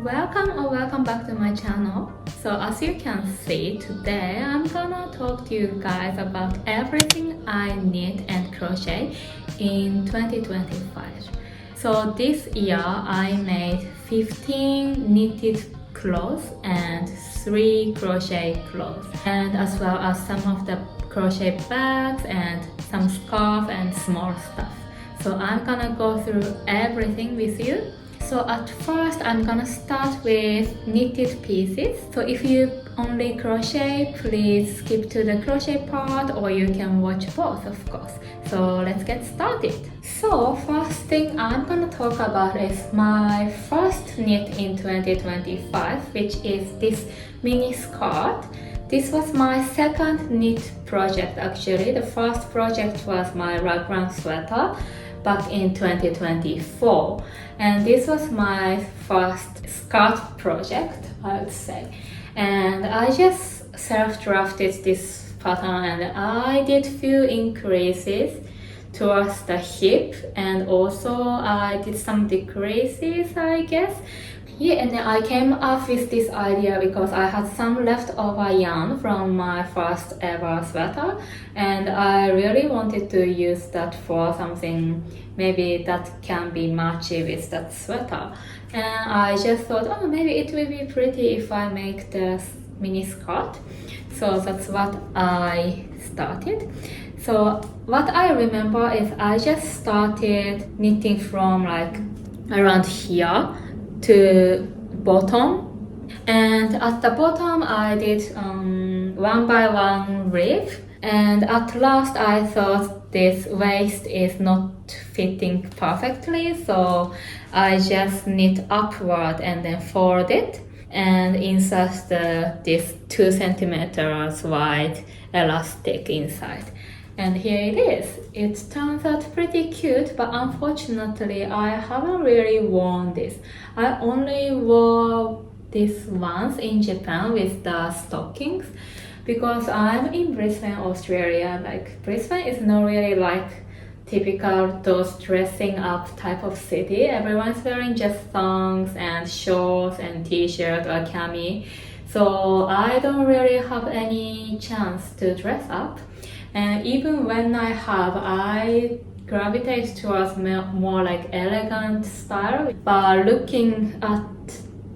Welcome or welcome back to my channel. So as you can see, today I'm gonna talk to you guys about everything I knit and crochet in 2025. So this year I made 15 knitted clothes and 3 crochet clothes, and as well as some of the crochet bags and some scarf and small stuff. So I'm gonna go through everything with you. So at first I'm gonna start with knitted pieces. So if you only crochet, please skip to the crochet part, or you can watch both, of course. So let's get started. So first thing I'm gonna talk about is my first knit in 2025, which is this mini skirt. This was my second knit project actually. The first project was my Raglan sweater back in 2024, and this was my first skirt project, I would say. And I just self-drafted this pattern, and I did few increases towards the hip, and also I did some decreases, I guess. Yeah, and then I came up with this idea because I had some leftover yarn from my first ever sweater, and I really wanted to use that for something maybe that can be matchy with that sweater. And I just thought, oh, maybe it will be pretty if I make the mini skirt. So that's what I started. So what I remember is I just started knitting from like around here to bottom, and at the bottom I did one by one rib, and at last I thought this waist is not fitting perfectly, so I just knit upward and then fold it and insert this 2 centimeters wide elastic inside. And here it is. It turns out pretty cute, but unfortunately I haven't really worn this. I only wore this once in Japan with the stockings, because I'm in Brisbane, Australia. Like, Brisbane is not really like typical those dressing up type of city. Everyone's wearing just thongs and shorts and t-shirt or cami. So I don't really have any chance to dress up. And even when I have, I gravitate towards more like elegant style. But looking at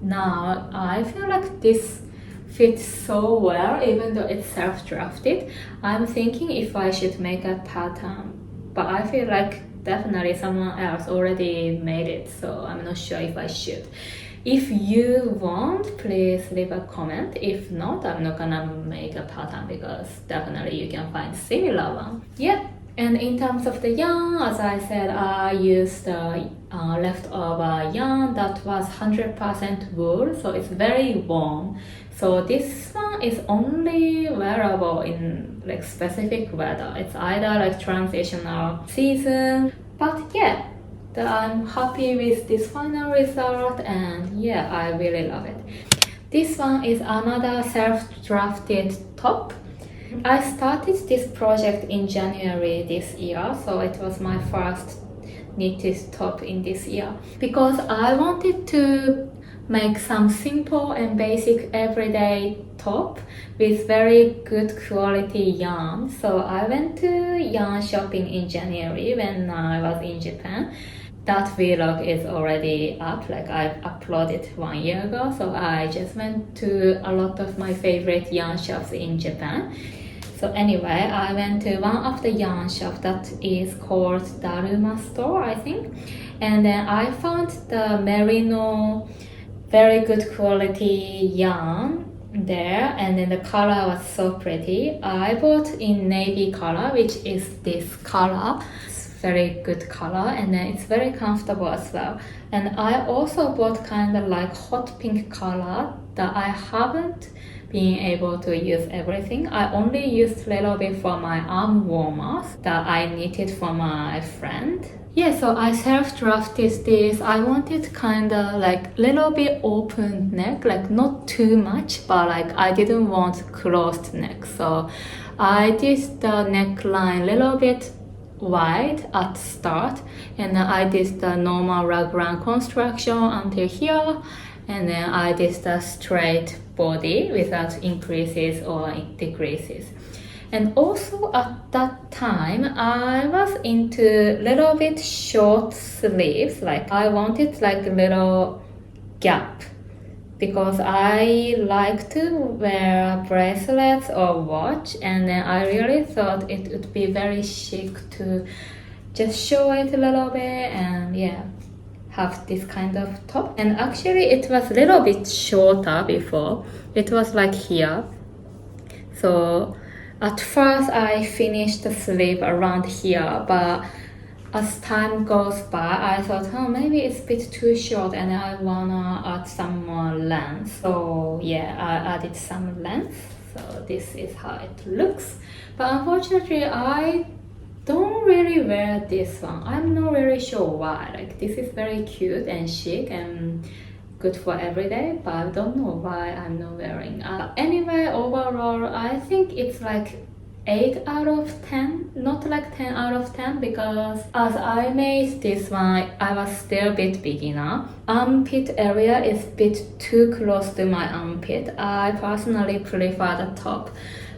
now, I feel like this fits so well, even though it's self-drafted. I'm thinking if I should make a pattern, but I feel like definitely someone else already made it, so I'm not sure if I should. If you want, please leave a comment. If not, I'm not gonna make a pattern because definitely you can find similar one. Yeah, and in terms of the yarn, as I said, I used the leftover yarn that was 100% wool, so it's very warm. So this one is only wearable in like specific weather. It's either like transitional season, but yeah. I'm happy with this final result, and yeah, I really love it. This one is another self-drafted top. I started this project in January this year, so it was my first knitted top in this year, because I wanted to make some simple and basic everyday top with very good quality yarn. So I went to yarn shopping in January when I was in Japan. That vlog is already up, like I uploaded 1 year ago. So I just went to a lot of my favorite yarn shops in Japan. So anyway, I went to one of the yarn shops that is called DARUMA store, I think. And then I found the Merino very good quality yarn there, and then the color was so pretty. I bought in navy color, which is this color. Very good color, and then it's very comfortable as well. And I also bought kind of like hot pink color that I haven't been able to use everything. I only used a little bit for my arm warmers that I knitted for my friend. Yeah, so I self-drafted this. I wanted kind of like little bit open neck, like not too much, but like I didn't want closed neck. So I did the neckline a little bit wide at start, and I did the normal raglan construction until here, and then I did the straight body without increases or decreases. And also at that time, I was into little bit short sleeves, like I wanted like a little gap, because I like to wear bracelets or watch, and then I really thought it would be very chic to just show it a little bit and yeah, have this kind of top. And actually it was a little bit shorter before. It was like here. So at first I finished the sleeve around here, but as time goes by, I thought, oh, maybe it's a bit too short and I wanna add some more length. So yeah, I added some length. So this is how it looks. But unfortunately, I don't really wear this one. I'm not really sure why. Like, this is very cute and chic and good for everyday, but I don't know why I'm not wearing. Anyway, overall, I think it's like 8 out of 10, not like 10 out of 10, because as I made this one, I was still a bit beginner. Armpit area is a bit too close to my armpit. I personally prefer the top,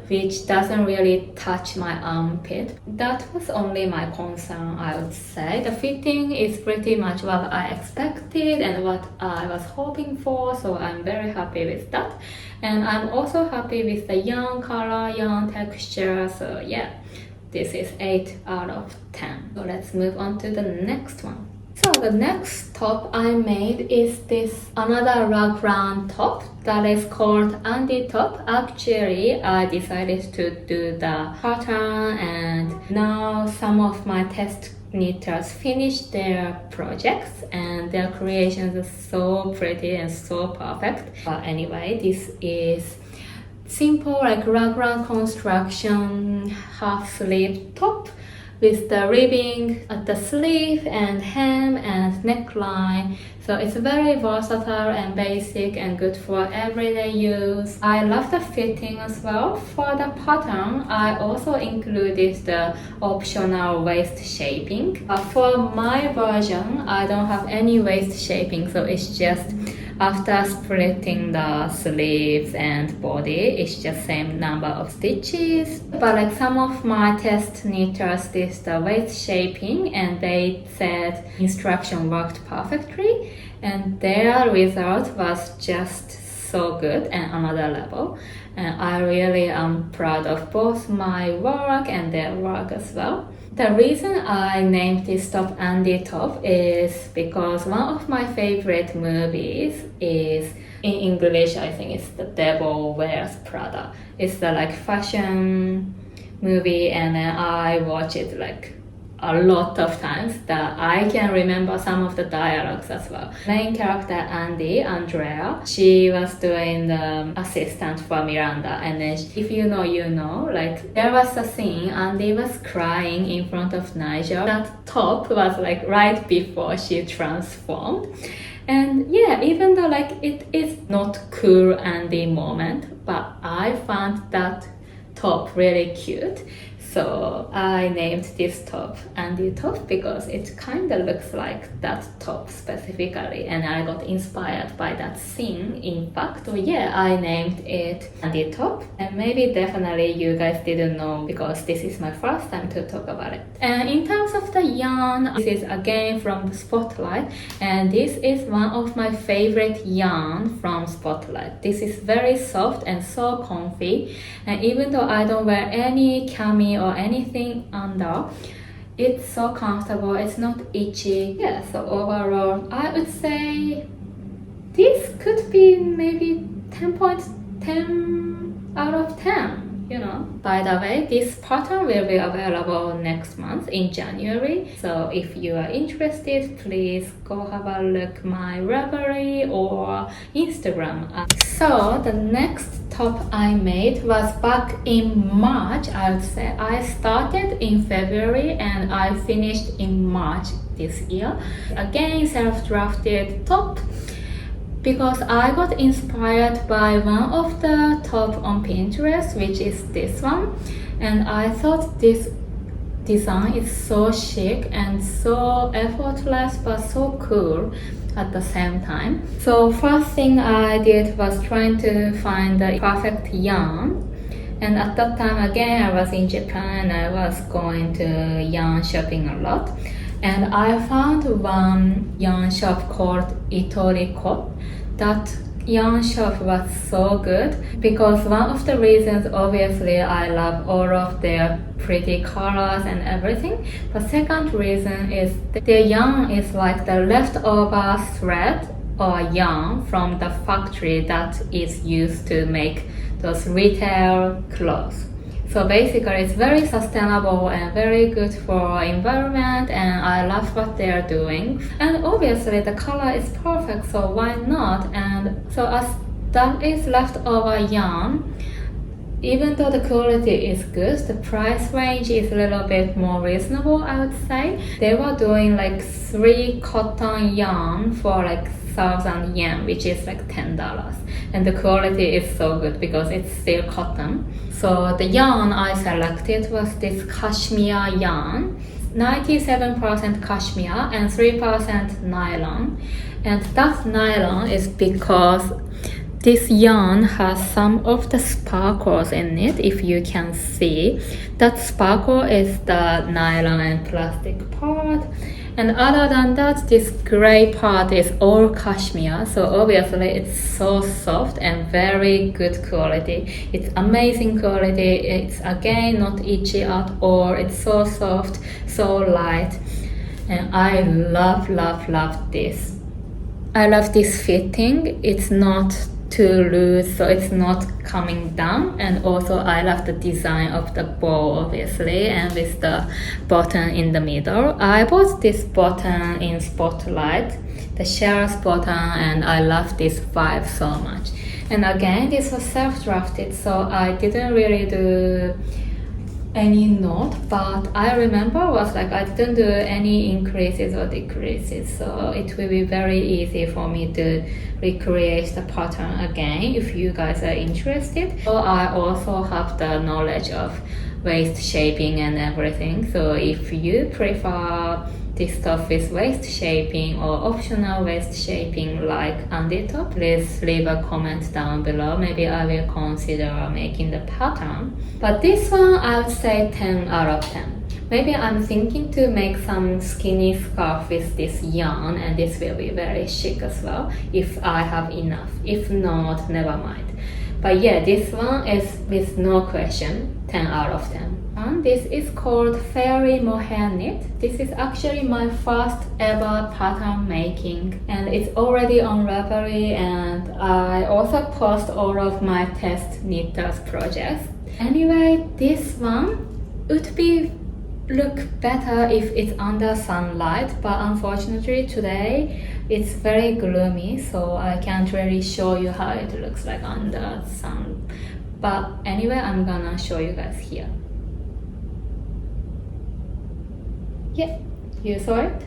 which doesn't really touch my armpit. That was only my concern, I would say. The fitting is pretty much what I expected and what I was hoping for, so I'm very happy with that. And I'm also happy with the yarn color, yarn texture, so yeah, this is 8 out of 10. So let's move on to the next one. So the next top I made is this another Raglan top that is called Andy top. Actually, I decided to do the pattern, and now some of my test knitters finished their projects and their creations are so pretty and so perfect. But anyway, this is simple like Raglan construction half sleeve top with the ribbing at the sleeve and hem and neckline. So it's very versatile and basic and good for everyday use. I love the fitting as well. For the pattern, I also included the optional waist shaping. For my version, I don't have any waist shaping, so it's just after splitting the sleeves and body, it's just same number of stitches. But like some of my test knitters did the waist shaping and they said instruction worked perfectly, and their result was just so good and another level. And I really am proud of both my work and their work as well. The reason I named this top Andy top is because one of my favorite movies is, in English I think it's The Devil Wears Prada. It's the like fashion movie, and then I watch it like a lot of times that I can remember some of the dialogues as well. Main character Andy, Andrea, she was doing the assistant for Miranda, and then if you know, you know, like there was a scene Andy was crying in front of Nigel. That top was like right before she transformed. And yeah, even though like it is not cool Andy moment, but I found that top really cute. So I named this top Andy top because it kind of looks like that top specifically, and I got inspired by that scene in fact. So yeah, I named it Andy top, and maybe definitely you guys didn't know because this is my first time to talk about it. And in terms of the yarn, this is again from Spotlight, and this is one of my favorite yarn from Spotlight. This is very soft and so comfy, and even though I don't wear any cami or anything under, it's so comfortable, it's not itchy. Yeah, so overall I would say this could be maybe 10.10 out of 10, you know. By the way, this pattern will be available next month in January, so if you are interested, please go have a look my Ravelry or Instagram. So the next top I made was back in March, I would say. I started in February and I finished in March this year. Again, self-drafted top, because I got inspired by one of the top on Pinterest, which is this one, and I thought this design is so chic and so effortless but so cool at the same time. So first thing I did was trying to find the perfect yarn. And at that time again I was in Japan and I was going to yarn shopping a lot. And I found one yarn shop called ITORICOT. That yarn shop was so good because one of the reasons, obviously, I love all of their pretty colors and everything. The second reason is that their yarn is like the leftover thread or yarn from the factory that is used to make those retail clothes. So basically it's very sustainable and very good for environment, and I love what they are doing. And obviously the color is perfect, so why not? And so as that is leftover yarn, even though the quality is good, the price range is a little bit more reasonable, I would say. They were doing like 3 cotton yarn for like 1,000 yen, which is like $10. And the quality is so good because it's still cotton. So the yarn I selected was this cashmere yarn, 97% cashmere and 3% nylon. And that nylon is because this yarn has some of the sparkles in it, if you can see. That sparkle is the nylon and plastic part. And other than that, this gray part is all cashmere, so obviously it's so soft and very good quality. It's amazing quality. It's again not itchy at all. It's so soft, so light, and I love this. I love this fitting. It's not too loose, so it's not coming down, and also I love the design of the bow, obviously, and with the button in the middle. I bought this button in Spotlight, the Shells button, and I love this vibe so much. And again, this was self-drafted, so I didn't really do any knot, but I remember was like I didn't do any increases or decreases, so it will be very easy for me to recreate the pattern again if you guys are interested. So I also have the knowledge of waist shaping and everything, so if you prefer this stuff with waist shaping or optional waist shaping like undertop, please leave a comment down below. Maybe I will consider making the pattern. But this one I would say 10 out of 10. Maybe I'm thinking to make some skinny scarf with this yarn, and this will be very chic as well if I have enough. If not, never mind. But yeah, this one is with no question 10 out of 10. And this is called Fairy Mohair Knit. This is actually my first ever pattern making, and it's already on Ravelry, and I also post all of my test Knithouse projects. Anyway, this one would be look better if it's under sunlight, but unfortunately today it's very gloomy, so I can't really show you how it looks like under sun. But anyway, I'm gonna show you guys here. Yeah, you saw it?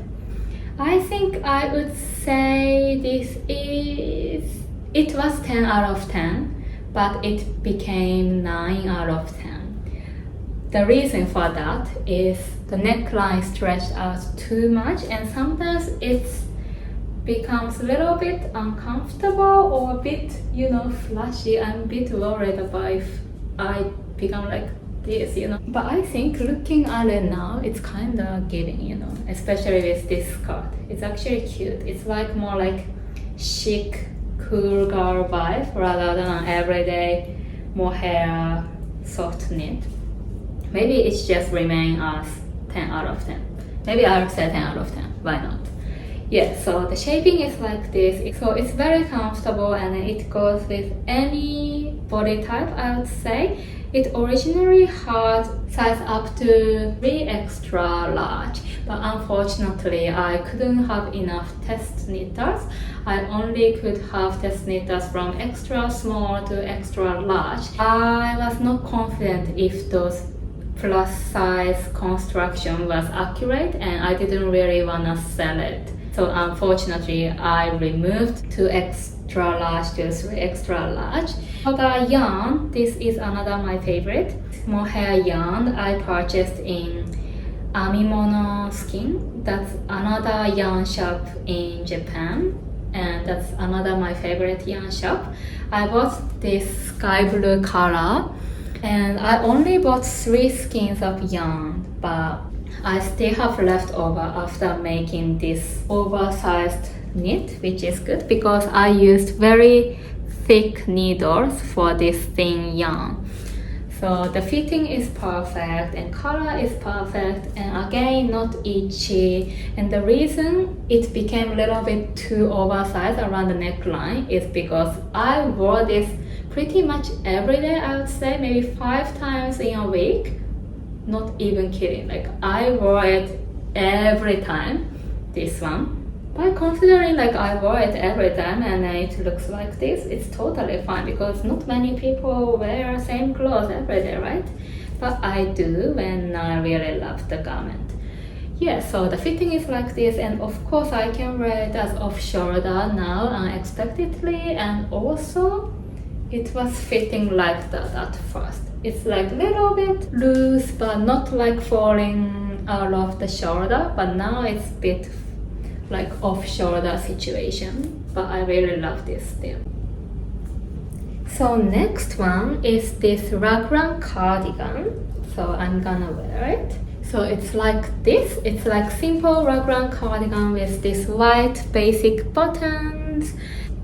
I think I would say it was 10 out of 10, but it became 9 out of 10. The reason for that is the neckline stretched out too much, and sometimes it becomes a little bit uncomfortable or a bit, flashy. I'm a bit worried about if I become like this, But I think looking at it now, it's kind of giving, especially with this skirt. It's actually cute. It's like more like chic, cool girl vibe rather than an everyday mohair soft knit. Maybe it's just remain as 10 out of 10. Maybe I'll say 10 out of 10. Why not? Yeah, so the shaping is like this. So it's very comfortable, and it goes with any body type, I would say. It originally had size up to 3 extra large, but unfortunately I couldn't have enough test knitters. I only could have test knitters from extra small to extra large. I was not confident if those plus size construction was accurate, and I didn't really want to sell it. So unfortunately I removed 2 extra large to 3 extra large. For the yarn, this is another my favorite mohair yarn I purchased in Amimono Skin. That's another yarn shop in Japan, and that's another my favorite yarn shop. I bought this sky blue color, and I only bought 3 skeins of yarn, but I still have left over after making this oversized knit, which is good because I used very thick needles for this thin yarn. So the fitting is perfect and color is perfect, and again not itchy. And the reason it became a little bit too oversized around the neckline is because I wore this pretty much every day. I would say maybe 5 times in a week. Not even kidding, like I wore it every time, this one. But considering like I wore it every time and it looks like this, it's totally fine because not many people wear same clothes every day, right? But I do when I really love the garment. Yeah, so the fitting is like this, and of course I can wear it as off shoulder now unexpectedly, and also it was fitting like that at first. It's like a little bit loose but not like falling out of the shoulder, but now it's a bit like off-shoulder situation, but I really love this still. So next one is this Raglan Cardigan. So I'm gonna wear it. So it's like this. It's like simple Raglan Cardigan with this white basic buttons.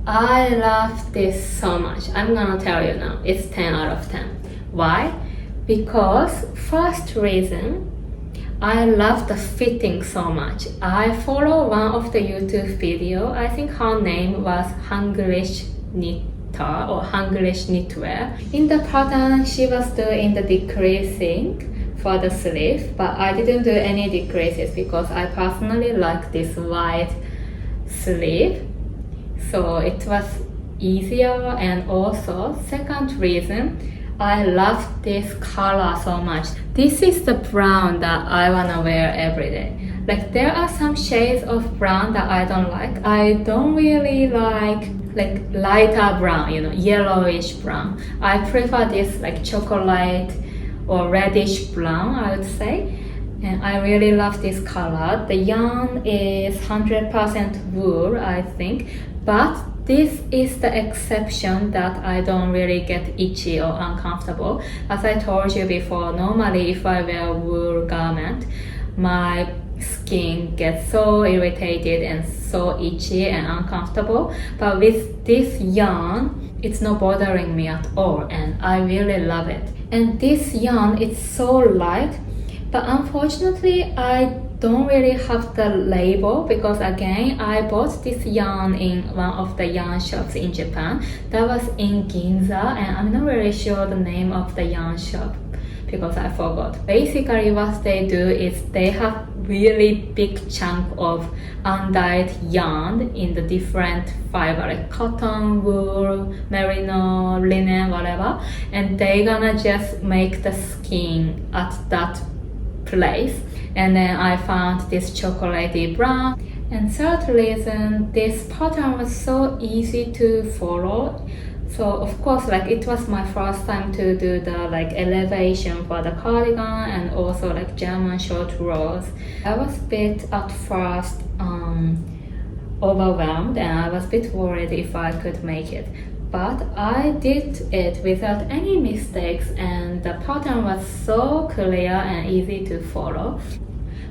I love this so much. I'm gonna tell you now, it's 10 out of 10. Why? Because first reason, I love the fitting so much. I follow one of the YouTube video. I think her name was Hunglishknitter or Hunglishknitter. In the pattern, she was doing the decreasing for the sleeve, but I didn't do any decreases because I personally like this wide sleeve. So it was easier, and also second reason, I love this color so much. This is the brown that I wanna wear every day. Like there are some shades of brown that I don't like. I don't really like lighter brown, you know, yellowish brown. I prefer this like chocolate or reddish brown, I would say. And I really love this color. The yarn is 100% wool, I think, but this is the exception that I don't really get itchy or uncomfortable. As I told you before, normally if I wear wool garment, my skin gets so irritated and so itchy and uncomfortable. But with this yarn, it's not bothering me at all, and I really love it. And this yarn, it's so light, but unfortunately I don't really have the label because again I bought this yarn in one of the yarn shops in Japan that was in Ginza, and I'm not really sure the name of the yarn shop because I forgot. Basically what they do is they have really big chunk of undyed yarn in the different fiber like cotton, wool, merino, linen, whatever, and they gonna just make the skin at that place. And then I found this chocolatey brown, and third reason, this pattern was so easy to follow. So of course, like it was my first time to do the like elevation for the cardigan and also like German short rows. I was a bit at first overwhelmed, and I was a bit worried if I could make it. But I did it without any mistakes, and the pattern was so clear and easy to follow.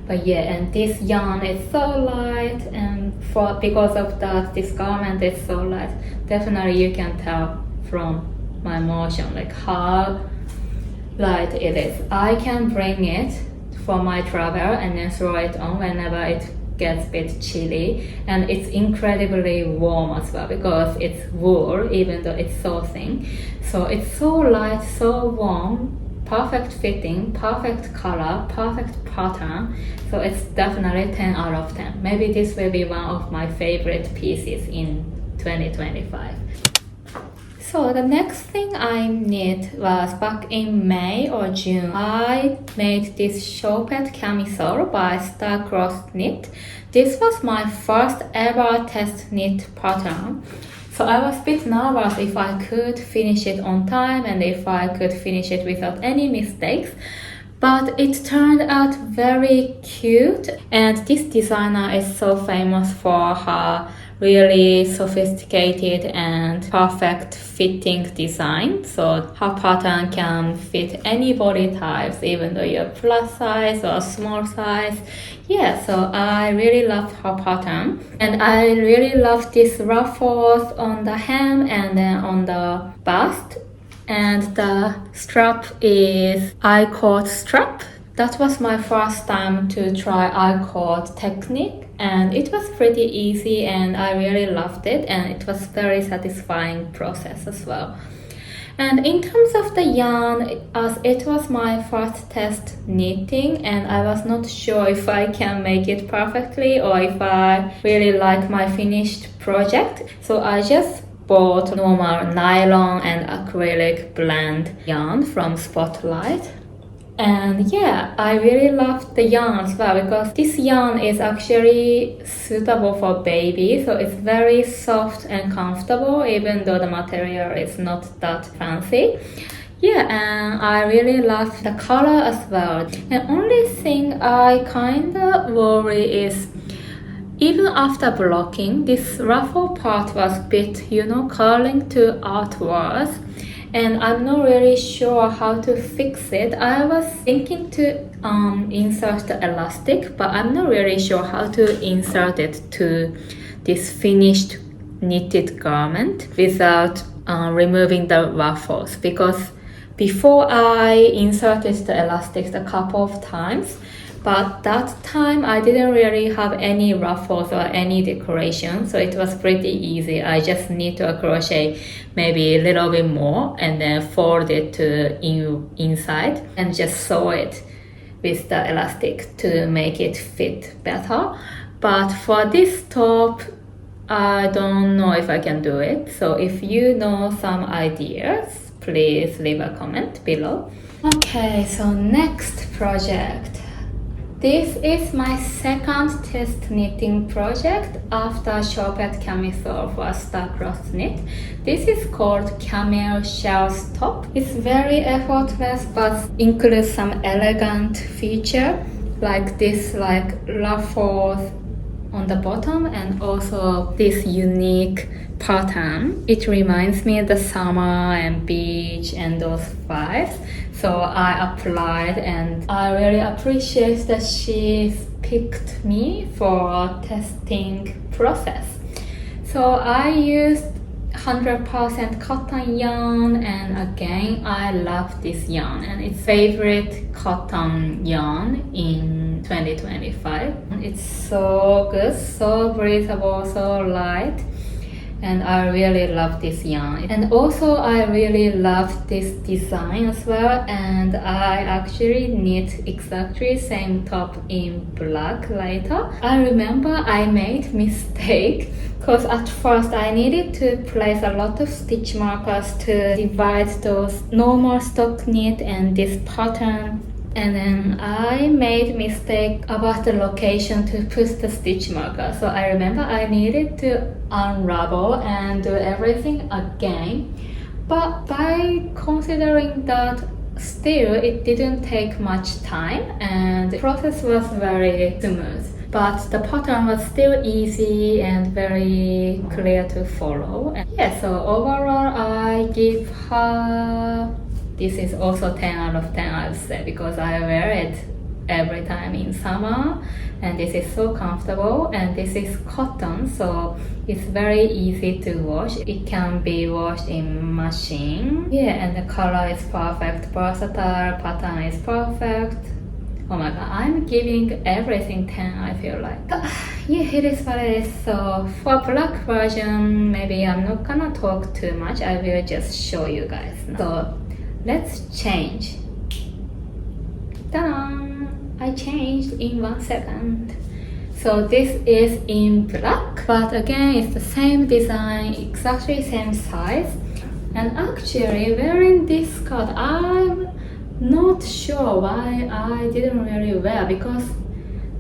But yeah, and this yarn is so light, and because of that, this garment is so light. Definitely you can tell from my motion like how light it is. I can bring it for my travel and then throw it on whenever it gets a bit chilly, and it's incredibly warm as well because it's wool even though it's so thin. So it's so light, so warm, perfect fitting, perfect color, perfect pattern. So it's definitely 10 out of 10. Maybe this will be one of my favorite pieces in 2025. So the next thing I knit was back in May or June. I made this Choupette Camisole by Star-Crossed Knit. This was my first ever test knit pattern. So I was a bit nervous if I could finish it on time and if I could finish it without any mistakes. but it turned out very cute. And this designer is so famous for her really sophisticated and perfect fitting design. So her pattern can fit any body types, even though you're plus size or small size. Yeah, so I really love her pattern, and I really love these ruffles on the hem and then on the bust. And the strap is I-cord strap. That was my first time to try I-cord technique, and it was pretty easy and I really loved it, and it was very satisfying process as well. And in terms of the yarn, as it was my first test knitting and I was not sure if I can make it perfectly or if I really like my finished project, so I just bought normal nylon and acrylic blend yarn from Spotlight. And yeah, I really loved the yarn as well, because this yarn is actually suitable for baby, so it's very soft and comfortable even though the material is not that fancy. Yeah, and I really love the color as well. The only thing I kinda worry is, even after blocking, this ruffle part was a bit, curling to outwards, and I'm not really sure how to fix it. I was thinking to insert the elastic, but I'm not really sure how to insert it to this finished knitted garment without removing the ruffles, because before I inserted the elastics a couple of times, but that time I didn't really have any ruffles or any decoration, so it was pretty easy. I just need to crochet maybe a little bit more and then fold it to inside and just sew it with the elastic to make it fit better. But for this top, I don't know if I can do it. So if you know some ideas, please leave a comment below. Okay, so next project. This is my second test knitting project after Choupette Camisole for star-crossed knit. This is called Camille Shells top. It's very effortless but includes some elegant feature like this, like ruffles on the bottom and also this unique pattern. It reminds me of the summer and beach and those vibes. So I applied and I really appreciate that she picked me for testing process. So I used 100% cotton yarn, and again I love this yarn and it's favorite cotton yarn in 2025. It's so good, so breathable, so light, and I really love this yarn. And also I really love this design as well, and I actually knit exactly same top in black later. I remember I made mistake because at first I needed to place a lot of stitch markers to divide those normal stock knit and this pattern. And then I made mistake about the location to put the stitch marker. So I remember I needed to unravel and do everything again. But by considering that, still it didn't take much time and the process was very smooth. But the pattern was still easy and very clear to follow. And yeah, so overall I give her, this is also 10 out of 10, I would say, because I wear it every time in summer and this is so comfortable, and this is cotton, so it's very easy to wash. It can be washed in machine. Yeah, and the color is perfect, versatile, pattern is perfect. Oh my god, I'm giving everything 10, I feel like. Yeah, it is what it is. So for black version, maybe I'm not gonna talk too much. I will just show you guys. So let's change. Ta-da! I changed in 1 second. So this is in black, but again it's the same design, exactly same size. And actually wearing this skirt, I'm not sure why I didn't really wear, because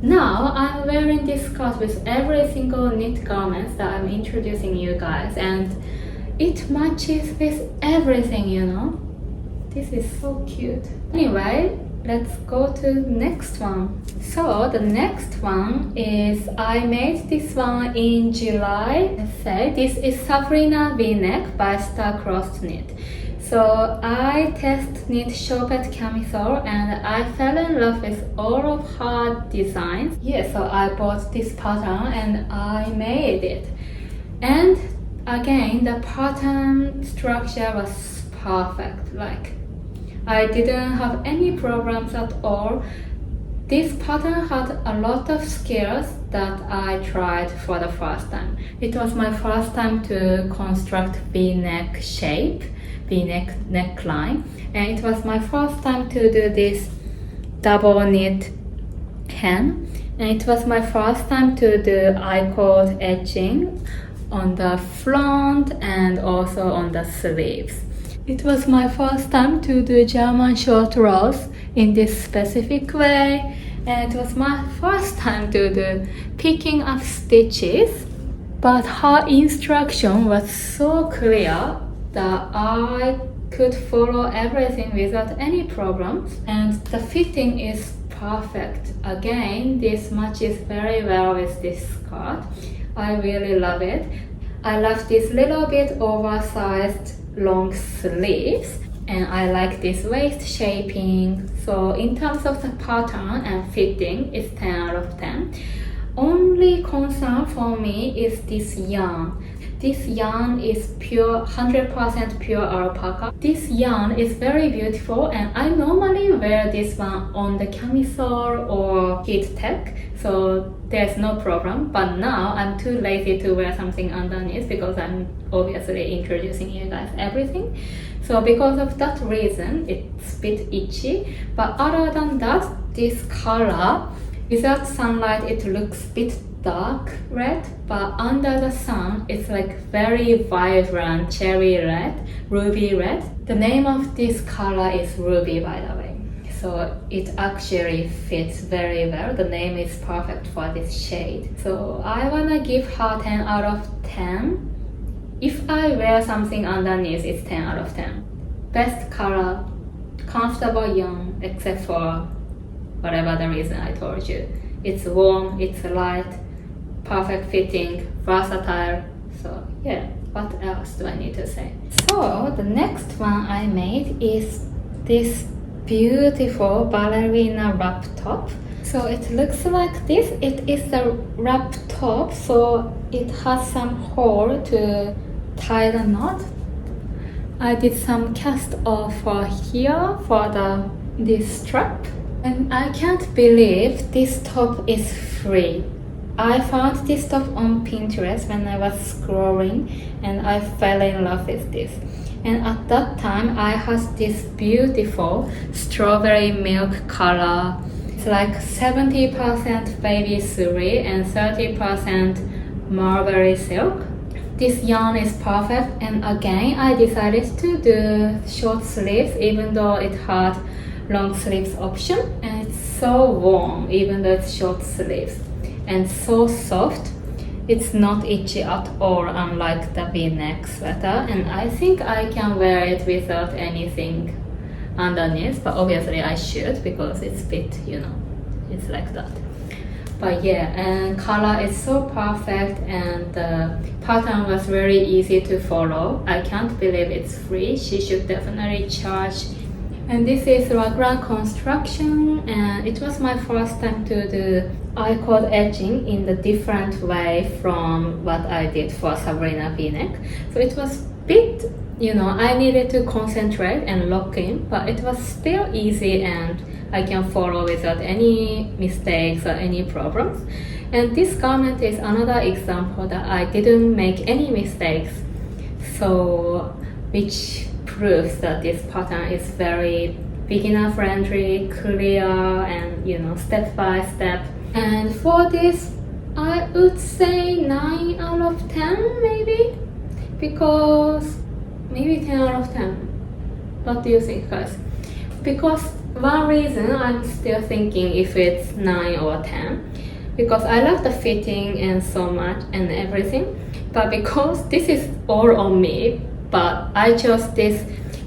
now I'm wearing this skirt with every single knit garments that I'm introducing you guys, and it matches with everything, you know. This is so cute. Anyway, let's go to the next one. So the next one is, I made this one in July. Let's say this is Sabrina V-neck by Star Crossed Knit. So I test knit Choupette Camisole and I fell in love with all of her designs. Yeah, so I bought this pattern and I made it. And again, the pattern structure was perfect. Like, I didn't have any problems at all. This pattern had a lot of skills that I tried for the first time. It was my first time to construct V-neck shape, V-neck neckline, and it was my first time to do this double knit hem, and it was my first time to do I-cord edging on the front and also on the sleeves. It was my first time to do German short rows in this specific way, and it was my first time to do picking up stitches, but her instruction was so clear that I could follow everything without any problems, and the fitting is perfect. Again, this matches very well with this skirt. I really love it. I love this little bit oversized long sleeves, and I like this waist shaping. So in terms of the pattern and fitting, it's 10 out of 10. Only concern for me is this yarn. This yarn is pure, 100% pure alpaca. This yarn is very beautiful, and I normally wear this one on the camisole or heat tech, so there's no problem. But now I'm too lazy to wear something underneath because I'm obviously introducing you guys everything. So because of that reason, it's a bit itchy. But other than that, this color, without sunlight, it looks a bit dark red, but under the sun it's like very vibrant cherry red, ruby red. The name of this color is Ruby, by the way, so it actually fits very well. The name is perfect for this shade, so I wanna give her 10 out of 10. If I wear something underneath, it's 10 out of 10. Best color, comfortable yarn, except for whatever the reason I told you. It's warm, it's light, perfect fitting, versatile. So yeah, what else do I need to say? So the next one I made is this beautiful ballerina wrap top. So it looks like this. It is the wrap top, so it has some hole to tie the knot. I did some cast off for here for this strap, and I can't believe this top is free. I found this top on Pinterest when I was scrolling, and I fell in love with this. And at that time I had this beautiful strawberry milk color. It's like 70% baby suri and 30% mulberry silk. This yarn is perfect, and again I decided to do short sleeves even though it had long sleeves option, and it's so warm even though it's short sleeves, and so soft. It's not itchy at all, unlike the V-neck sweater, and I think I can wear it without anything underneath, but obviously I should because it's a bit, it's like that. But yeah, and color is so perfect, and the pattern was very easy to follow. I can't believe it's free. She should definitely charge. And this is Raglan construction, and it was my first time to do I-cord edging in the different way from what I did for Sabrina V-neck. So it was a bit, I needed to concentrate and lock in, but it was still easy and I can follow without any mistakes or any problems. And this garment is another example that I didn't make any mistakes, so which proves that this pattern is very beginner friendly, clear, and step by step. And for this, I would say 9 out of 10 maybe, because maybe 10 out of 10. What do you think, guys? Because one reason I'm still thinking if it's 9 or 10, because I love the fitting and so much and everything, but because this is all on me, but I chose this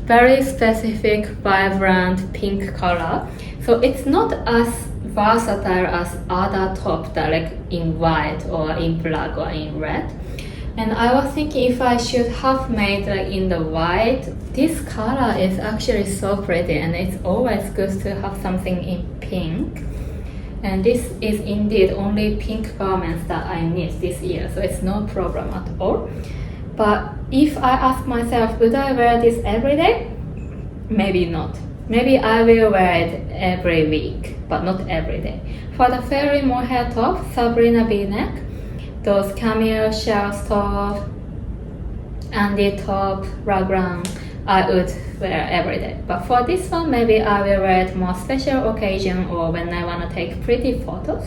very specific vibrant pink color, so So it's not as versatile as other top that like in white or in black or in red. And I was thinking if I should have made like in the white. This color is actually so pretty, and it's always good to have something in pink. And this is indeed only pink garments that I knit this year, so it's no problem at all. But if I ask myself, would I wear this every day? Maybe not. Maybe I will wear it every week, but not every day. For the fairy mohair top, Sabrina V neck, those Camille Shells top, Andy top, Raglan, I would wear every day. But for this one, maybe I will wear it more special occasion or when I want to take pretty photos.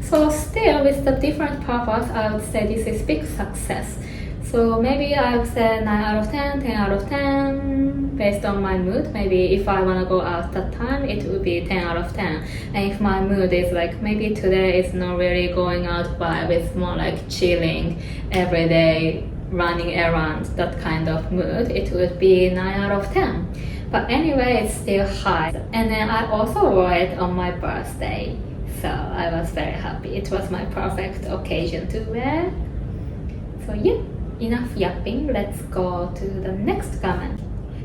So still with the different purpose, I would say this is big success. So maybe I would say 9 out of 10, 10 out of 10 based on my mood. Maybe if I want to go out that time, it would be 10 out of 10. And if my mood is like maybe today is not really going out vibe, it's more like chilling every day, running errands, that kind of mood, it would be 9 out of 10. But anyway, it's still high. And then I also wore it on my birthday. So I was very happy. It was my perfect occasion to wear. So yeah. Enough yapping, let's go to the next garment.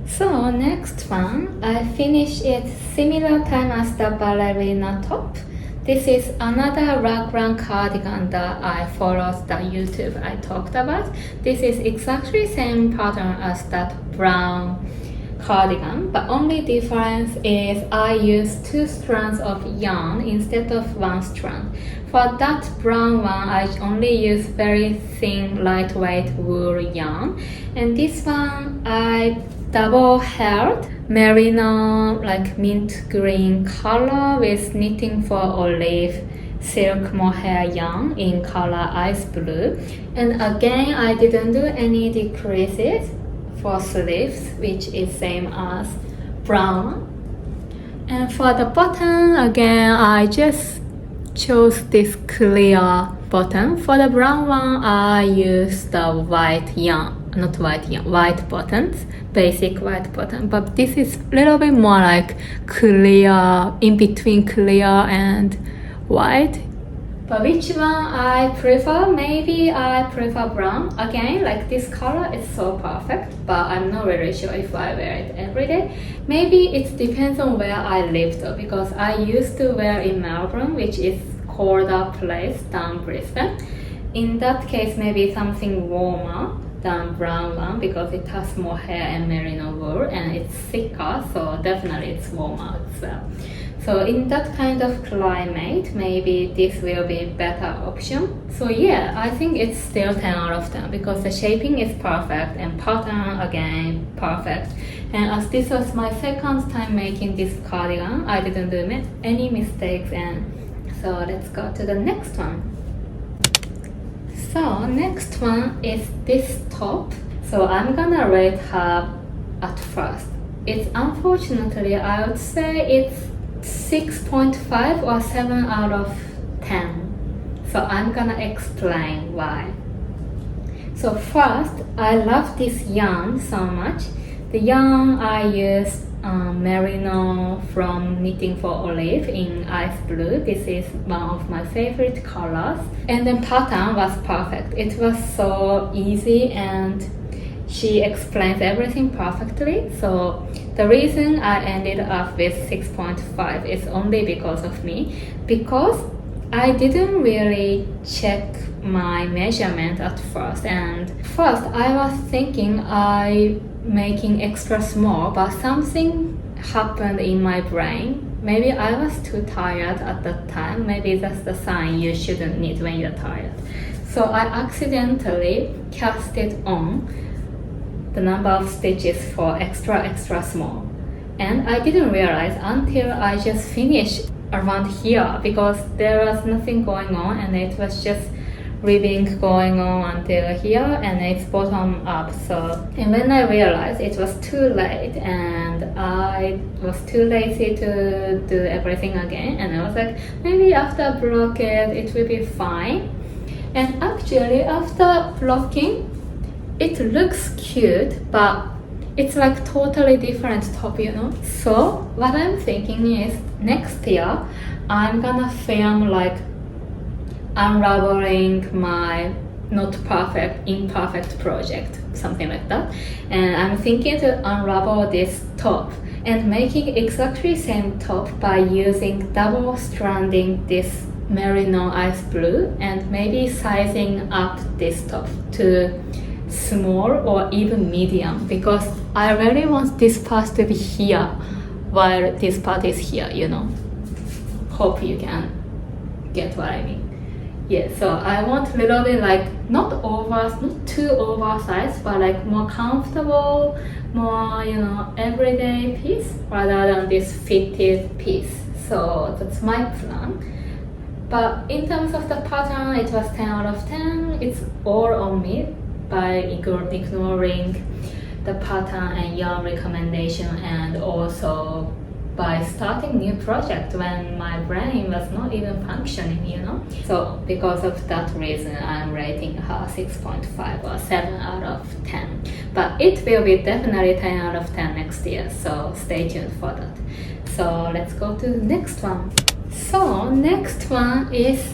So next one, I finished it similar time as the ballerina top. This is another Raglan cardigan that I followed the YouTube I talked about. This is exactly same pattern as that brown cardigan, but only difference is I use 2 strands of yarn instead of 1 strand. For that brown one, I only use very thin, lightweight wool yarn. And this one, I double-haired merino, like mint green color with knitting for olive silk mohair yarn in color ice blue. And again, I didn't do any decreases for sleeves, which is same as brown. And for the button, again, I just chose this clear button. For the brown one, I used the white yarn, not white yarn, white buttons, basic white button. But this is a little bit more like clear, in between clear and white. But which one I prefer? Maybe I prefer brown. Again, like this color is so perfect, but I'm not really sure if I wear it every day. Maybe it depends on where I live though, because I used to wear in Melbourne, which is colder place than Brisbane. In that case, maybe something warmer than brown one because it has more hair and merino wool and it's thicker, so definitely it's warmer as well. So in that kind of climate, maybe this will be a better option. So yeah, I think it's still 10 out of 10 because the shaping is perfect and pattern again perfect. And as this was my second time making this cardigan, I didn't do any mistakes. And so let's go to the next one. So next one is this top. So I'm gonna rate her at first. It's unfortunately, I would say it's 6.5 or 7 out of 10. So I'm gonna explain why. So first, I love this yarn so much. The yarn I used Merino from Knitting for Olive in ice blue. This is one of my favorite colors. And the pattern was perfect. It was so easy and she explains everything perfectly. So the reason I ended up with 6.5 is only because of me, because I didn't really check my measurement at first. And first I was thinking I making extra small, but something happened in my brain. Maybe I was too tired at that time. Maybe that's the sign you shouldn't knit when you're tired. So I accidentally casted on the number of stitches for extra small, and I didn't realize until I just finished around here because there was nothing going on and it was just ribbing going on until here and it's bottom up. So, and when I realized it was too late and I was too lazy to do everything again, and I was like, maybe after blockade it will be fine. And actually after blocking, it looks cute, but it's like totally different top, you know. So what I'm thinking is next year I'm gonna film like unraveling my not perfect, imperfect project, something like that. And I'm thinking to unravel this top and making exactly same top by using double stranding this merino ice blue and maybe sizing up this top to small or even medium, because I really want this part to be here while this part is here, you know. Hope you can get what I mean. Yeah, so I want a little bit like not too oversized, but like more comfortable, more, you know, everyday piece rather than this fitted piece. So that's my plan. But in terms of the pattern, it was 10 out of 10. It's all on me by ignoring the pattern and yarn recommendation, and also by starting new project when my brain was not even functioning, you know. So because of that reason, I'm rating her 6.5 or 7 out of 10. But it will be definitely 10 out of 10 next year, so stay tuned for that. So let's go to the next one. So next one is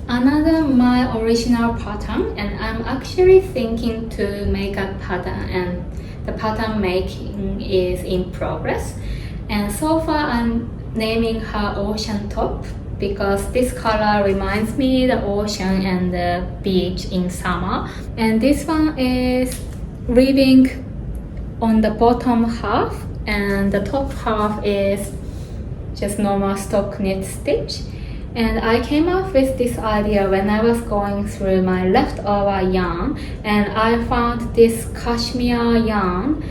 another my original pattern, and I'm actually thinking to make a pattern, and the pattern making is in progress. And so far I'm naming her Ocean Top because this color reminds me the ocean and the beach in summer. And this one is weaving on the bottom half, and the top half is just normal stock knit stitch. And I came up with this idea when I was going through my leftover yarn, and I found this cashmere yarn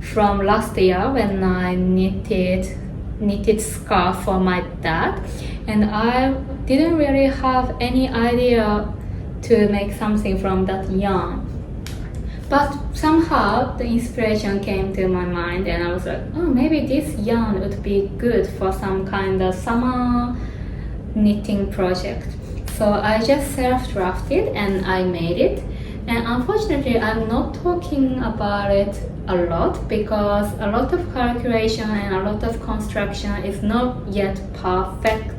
from last year when I knitted scarf for my dad, and I didn't really have any idea to make something from that yarn. But somehow the inspiration came to my mind, and I was like, oh, maybe this yarn would be good for some kind of summer knitting project. So I just self-drafted and I made it. And unfortunately, I'm not talking about it a lot because a lot of calculation and a lot of construction is not yet perfect.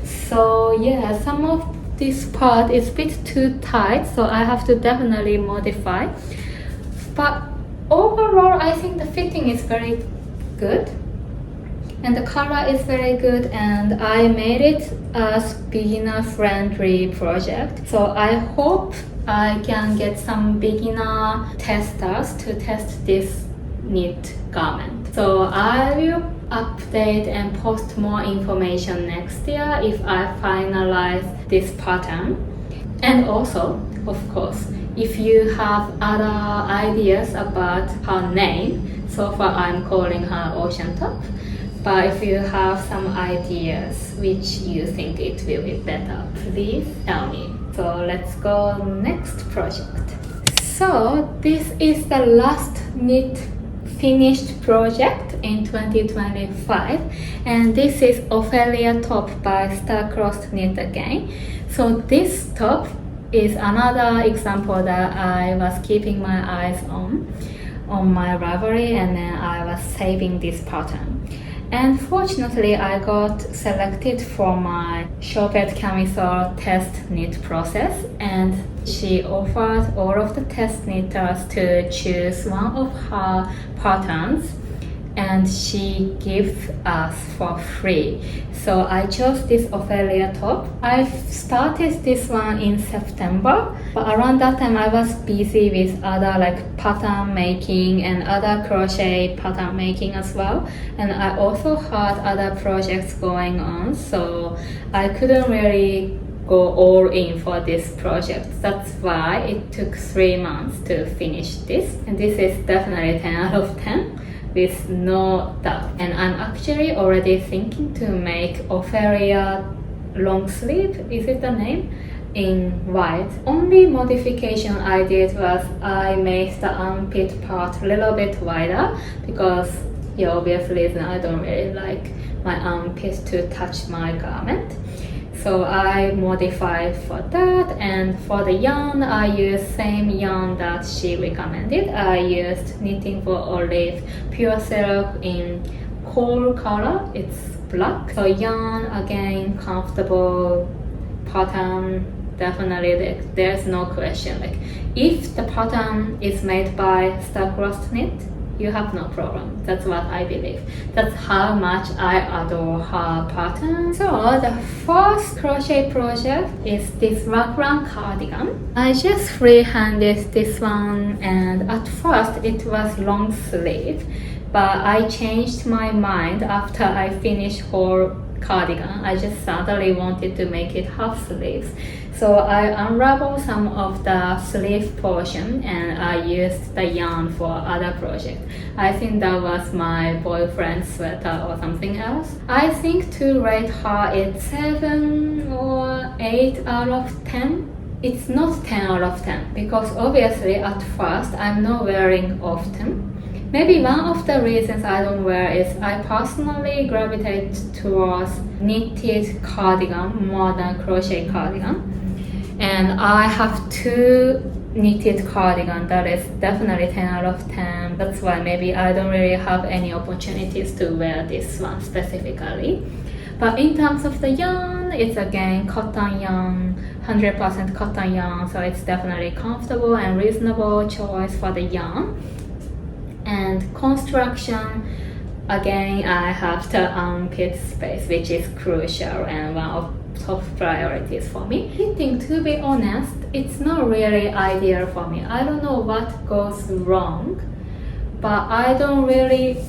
So yeah, some of this part is a bit too tight, so I have to definitely modify. But overall, I think the fitting is very good and the color is very good, and I made it as beginner-friendly project. So I hope I can get some beginner testers to test this knit garment. So I will update and post more information next year if I finalize this pattern. And also, of course, if you have other ideas about her name, so far I'm calling her Ocean Top, but if you have some ideas which you think it will be better, please tell me. So let's go next project. So this is the last knit finished project in 2025, and this is Ophelia top by Star-Crossed Knit Again. So this top is another example that I was keeping my eyes on my Ravelry, and then I was saving this pattern. And fortunately, I got selected for my Choupette Camisole test knit process, and she offered all of the test knitters to choose one of her patterns, and she gave us for free. So I chose this Ophelia top. I started this one in September, but around that time I was busy with other like pattern making and other crochet pattern making as well, and I also had other projects going on, so I couldn't really go all in for this project. That's why it took 3 months to finish this, and this is definitely 10 out of 10 with no doubt. And I'm actually already thinking to make Ophelia long sleeve, is it the name, in white. Only modification I did was I made the armpit part a little bit wider because obviously I don't really like my armpit to touch my garment. So I modified for that, and for the yarn I used same yarn that she recommended. I used Knitting for Olive pure silk in coal color, it's black. So yarn again, comfortable pattern, definitely there's no question. Like if the pattern is made by star-crossed knit, you have no problem. That's what I believe. That's how much I adore her pattern. So the first crochet project is this Raglan cardigan. I just freehanded this one, and at first it was long sleeve, but I changed my mind after I finished whole cardigan. I just suddenly wanted to make it half sleeves. So I unraveled some of the sleeve portion and I used the yarn for other project. I think that was my boyfriend's sweater or something else. I think to rate her it's 7 or 8 out of 10. It's not 10 out of 10 because obviously at first I'm not wearing often. Maybe one of the reasons I don't wear is I personally gravitate towards knitted cardigan more than crochet cardigan. And I have 2 knitted cardigan that is definitely 10 out of 10. That's why maybe I don't really have any opportunities to wear this one specifically. But in terms of the yarn, it's again cotton yarn, 100% cotton yarn, so it's definitely comfortable and reasonable choice for the yarn. And construction, again, I have the armpit space, which is crucial and one of top priorities for me. Knitting, to be honest, it's not really ideal for me. I don't know what goes wrong, but I don't really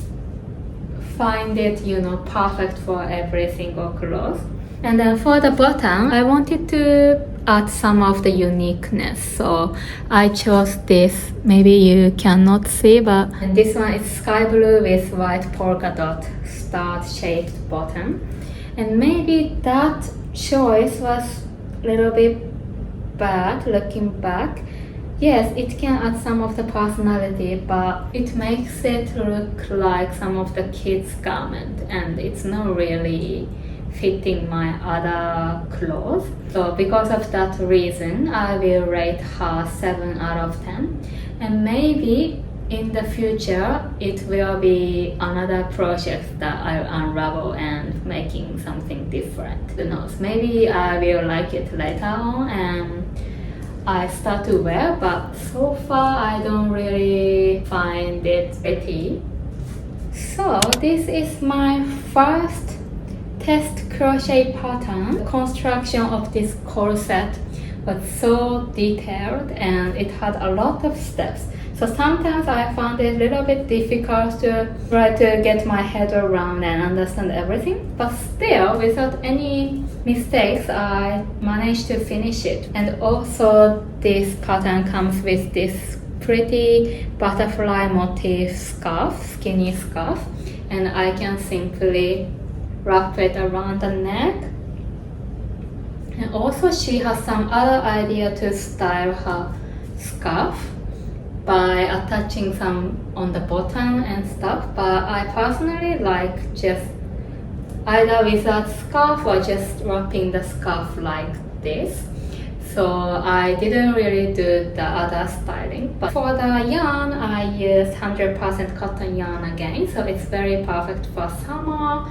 find it, perfect for every single cloth. And then for the bottom, I wanted to add some of the uniqueness, so I chose this. Maybe you cannot see, but and this one is sky blue with white polka dot star shaped bottom, and maybe that choice was a little bit bad looking back. Yes, it can add some of the personality, but it makes it look like some of the kids' garment, and it's not really fitting my other clothes. So because of that reason, I will rate her 7 out of 10. And maybe in the future, it will be another project that I'll unravel and making something different. Who knows? Maybe I will like it later on and I start to wear, but so far I don't really find it pretty. So this is my first test crochet pattern. The construction of this corset was so detailed and it had a lot of steps. So sometimes I found it a little bit difficult to try to get my head around and understand everything. But still, without any mistakes, I managed to finish it. And also this pattern comes with this pretty butterfly motif scarf, skinny scarf. And I can simply wrap it around the neck. And also she has some other idea to style her scarf by attaching some on the bottom and stuff, but I personally like just either without scarf or just wrapping the scarf like this. So I didn't really do the other styling. But for the yarn, I used 100% cotton yarn again, so it's very perfect for summer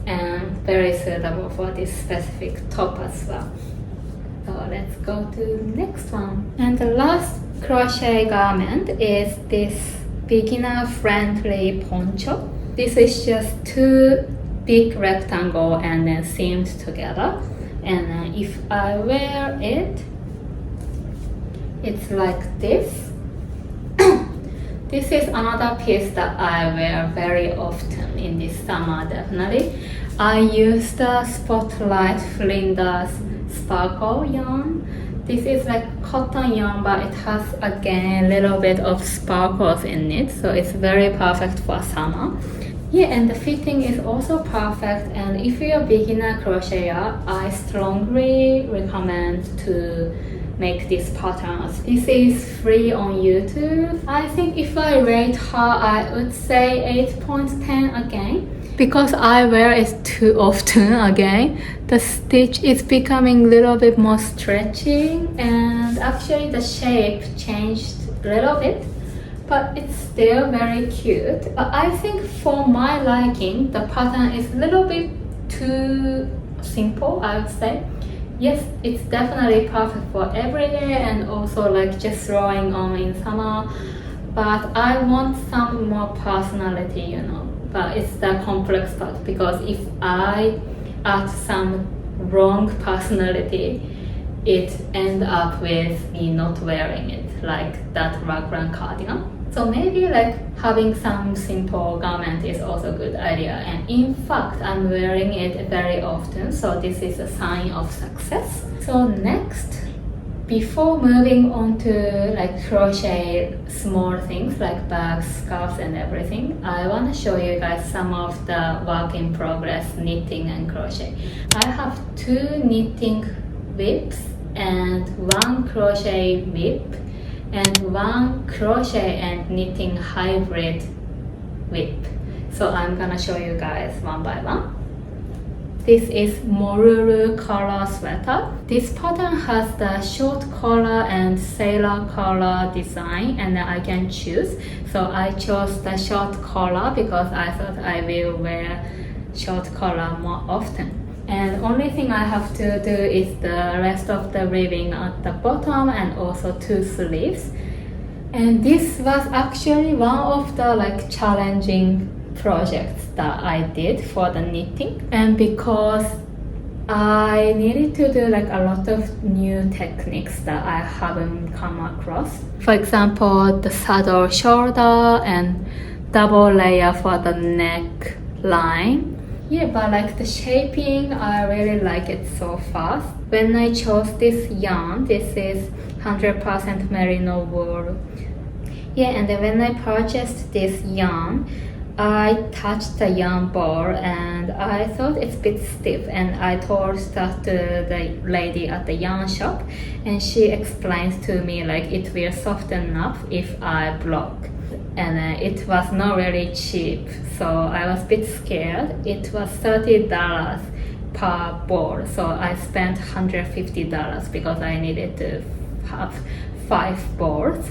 and very suitable for this specific top as well. So let's go to the next one. And the last crochet garment is this beginner friendly poncho. This is just 2 big rectangle and then seamed together. And if I wear it, it's like this. This is another piece that I wear very often in this summer, definitely. I use the Spotlight Flinders Sparkle yarn. This is like cotton yarn, but it has again a little bit of sparkles in it, so it's very perfect for summer. Yeah, and the fitting is also perfect, and if you're a beginner crocheter, I strongly recommend to make these patterns. This is free on YouTube. I think if I rate her, I would say 8.10 again. because I wear it too often again, the stitch is becoming a little bit more stretchy, and actually the shape changed a little bit, but it's still very cute. But I think for my liking, the pattern is a little bit too simple, I would say. Yes, it's definitely perfect for every day and also like just throwing on in summer, but I want some more personality, you know. But it's the complex part, because if I add some wrong personality, it ends up with me not wearing it, like that Raglan cardigan. So maybe like having some simple garment is also a good idea, and in fact I'm wearing it very often, so this is a sign of success. So next, before moving on to like crochet small things like bags, scarves and everything, I want to show you guys some of the work in progress knitting and crochet. I have 2 knitting whips and 1 crochet whip and 1 crochet and knitting hybrid whip. So I'm gonna show you guys one by one. This is Moruru color sweater. This pattern has the short collar and sailor collar design, and then I can choose. So I chose the short collar because I thought I will wear short collar more often. And only thing I have to do is the rest of the ribbing at the bottom and also 2 sleeves. And this was actually one of the like challenging projects that I did for the knitting, and because I needed to do like a lot of new techniques that I haven't come across. For example, the saddle shoulder and double layer for the neck line. Yeah, but like the shaping, I really like it so far. When I chose this yarn, this is 100% merino wool. Yeah, and then when I purchased this yarn, I touched the yarn ball and I thought it's a bit stiff, and I told that to the lady at the yarn shop, and she explains to me like it will soften up if I block. And it was not really cheap, so I was a bit scared. It was $30 per ball, so I spent $150 because I needed to have 5 balls.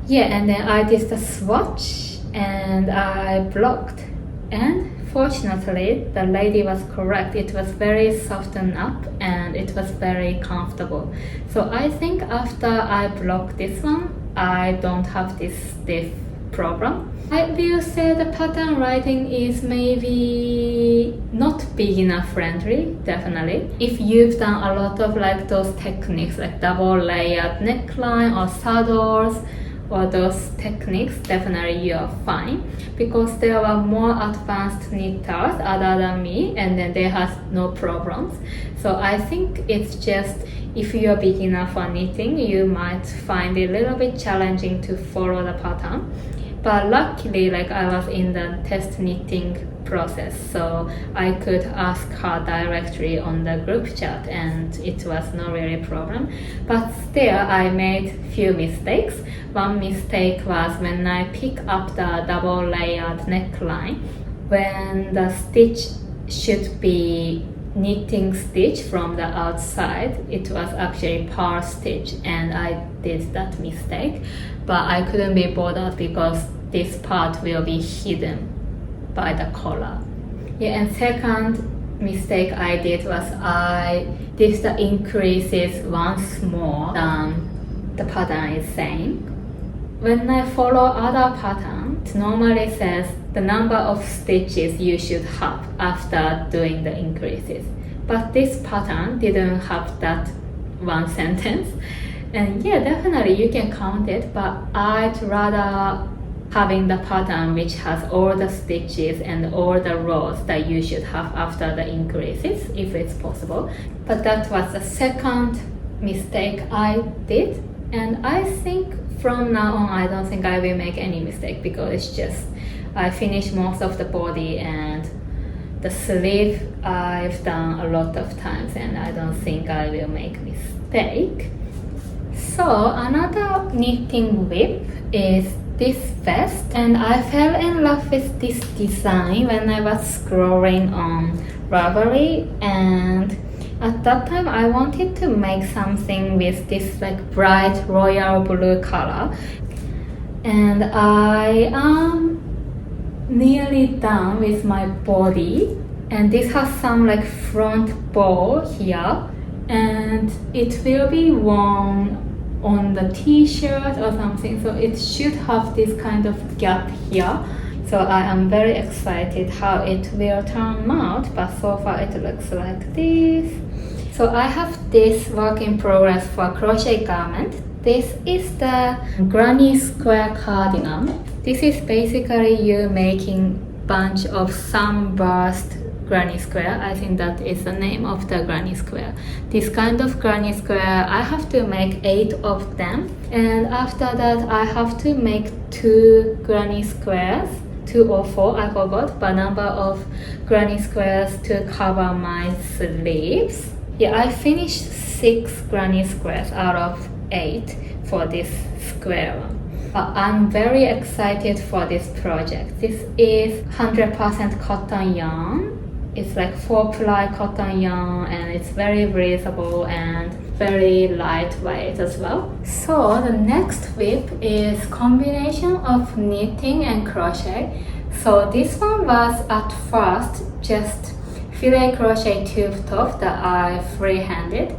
Yeah, and then I did the swatch and I blocked, and fortunately the lady was correct. It was very softened up and it was very comfortable. So I think after I blocked this one, I don't have this stiff problem. I will say the pattern writing is maybe not beginner friendly, definitely. If you've done a lot of like those techniques like double layered neckline or saddles or those techniques, definitely you are fine, because there were more advanced knitters other than me, and then they had no problems. So I think it's just if you're a beginner for knitting, you might find it a little bit challenging to follow the pattern. But luckily, like I was in the test knitting process, so I could ask her directly on the group chat and it was not really a problem. But still, I made few mistakes. One mistake was when I picked up the double layered neckline, when the stitch should be knitting stitch from the outside, it was actually purl stitch, and I did that mistake. But I couldn't be bothered because this part will be hidden by the collar. Yeah, and second mistake I did was I did the increases once more than the pattern is saying. When I follow other patterns, it normally says the number of stitches you should have after doing the increases. But this pattern didn't have that one sentence. And yeah, definitely you can count it, but I'd rather having the pattern which has all the stitches and all the rows that you should have after the increases, if it's possible. But that was the second mistake I did, and I think from now on I don't think I will make any mistake, because it's just I finished most of the body, and the sleeve I've done a lot of times and I don't think I will make mistake. So another knitting whip is this vest, and I fell in love with this design when I was scrolling on Ravelry, and at that time I wanted to make something with this like bright royal blue color, and I am nearly done with my body, and this has some like front bow here, and it will be worn on the t-shirt or something, so it should have this kind of gap here. So I am very excited how it will turn out, but so far it looks like this. So I have this work in progress for crochet garment. This is the granny square cardigan. This is basically you making bunch of sunburst granny square. I think that is the name of the granny square. This kind of granny square, I have to make 8 of them, and after that I have to make 2 granny squares, 2 or 4, I forgot the number of granny squares to cover my sleeves. Yeah, I finished 6 granny squares out of 8 for this square one. I'm very excited for this project. This is 100% cotton yarn. It's like 4-ply cotton yarn, and it's very breathable and very lightweight as well. So the next whip is combination of knitting and crochet. So this one was at first just filet crochet tube top that I freehanded,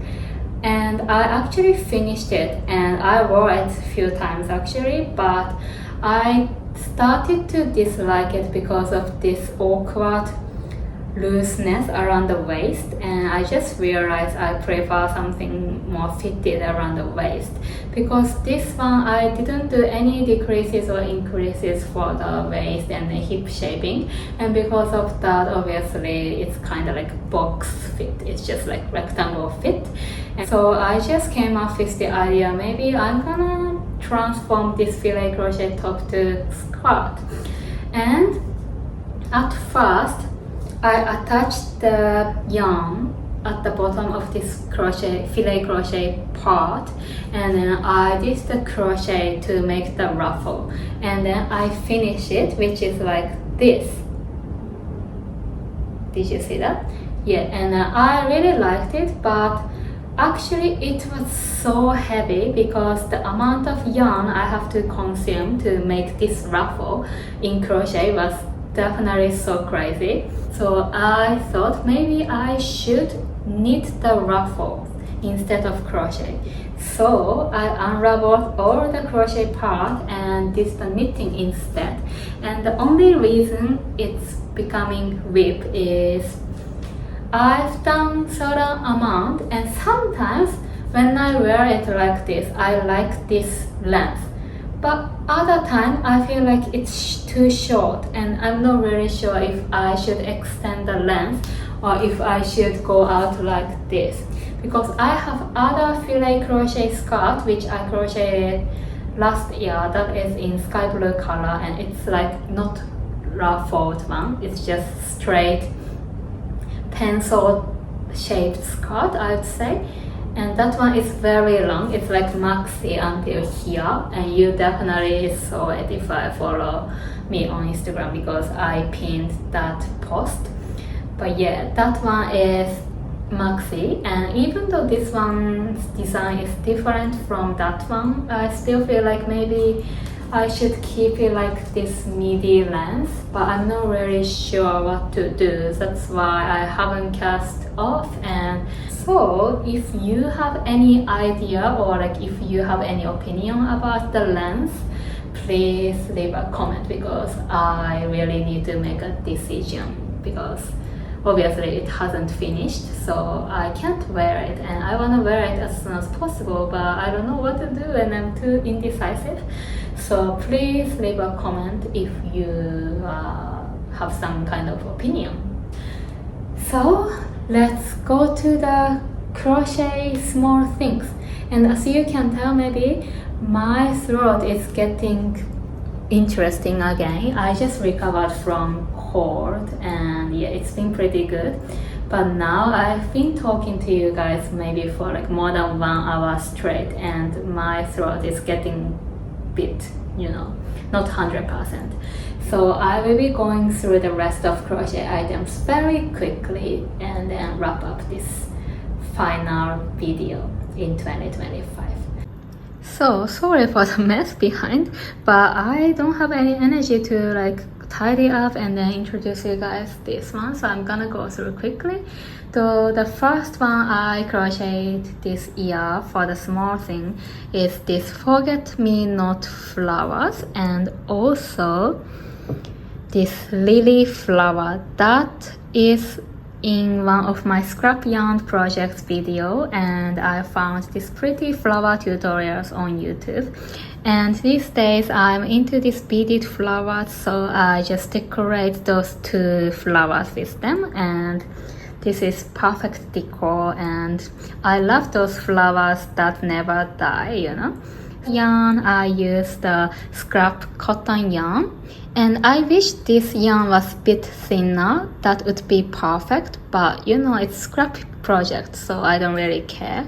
and I actually finished it and I wore it a few times actually, but I started to dislike it because of this awkward looseness around the waist, and I just realized I prefer something more fitted around the waist, because this one I didn't do any decreases or increases for the waist and the hip shaping, and because of that obviously it's kind of like box fit, it's just like rectangle fit. And so I just came up with the idea, maybe I'm gonna transform this filet crochet top to skirt. And at first I attached the yarn at the bottom of this filet crochet part, and then I did the crochet to make the ruffle, and then I finish it, which is like this. Did you see that? Yeah, and I really liked it, but actually it was so heavy because the amount of yarn I have to consume to make this ruffle in crochet was definitely so crazy. So I thought maybe I should knit the ruffle instead of crochet. So I unraveled all the crochet part and did the knitting instead. And the only reason it's becoming whip is I've done certain amount, and sometimes when I wear it like this, I like this length. But other time I feel like it's too short, and I'm not really sure if I should extend the length or if I should go out like this. Because I have other filet crochet skirt which I crocheted last year that is in sky blue color, and it's like not ruffled one, it's just straight pencil shaped skirt, I would say. And that one is very long, it's like maxi until here, and you definitely saw it if I follow me on Instagram because I pinned that post. But yeah, that one is maxi, and even though this one's design is different from that one, I still feel like maybe I should keep it like this midi length, but I'm not really sure what to do. That's why I haven't cast off. And so if you have any idea or like if you have any opinion about the length, please leave a comment because I really need to make a decision, because obviously it hasn't finished, so I can't wear it and I want to wear it as soon as possible, but I don't know what to do and I'm too indecisive. So please leave a comment if you have some kind of opinion. So let's go to the crochet small things. And as you can tell, maybe my throat is getting interesting again. I just recovered from cold and yeah, it's been pretty good. But now I've been talking to you guys maybe for like more than 1 hour straight, and my throat is getting bit, you know, not 100%. So I will be going through the rest of crochet items very quickly and then wrap up this final video in 2025. So sorry for the mess behind, but I don't have any energy to like tidy up and then introduce you guys this one, so I'm gonna go through quickly. So the first one I crocheted this year for the small thing is this Forget Me Not flowers, and also this lily flower that is in one of my scrap yarn projects video, and I found these pretty flower tutorials on YouTube. And these days I'm into these beaded flowers, so I just decorate those two flowers with them, and this is perfect decor, and I love those flowers that never die, you know. Yarn, I use the scrap cotton yarn, and I wish this yarn was a bit thinner. That would be perfect, but you know, it's scrap project, so I don't really care.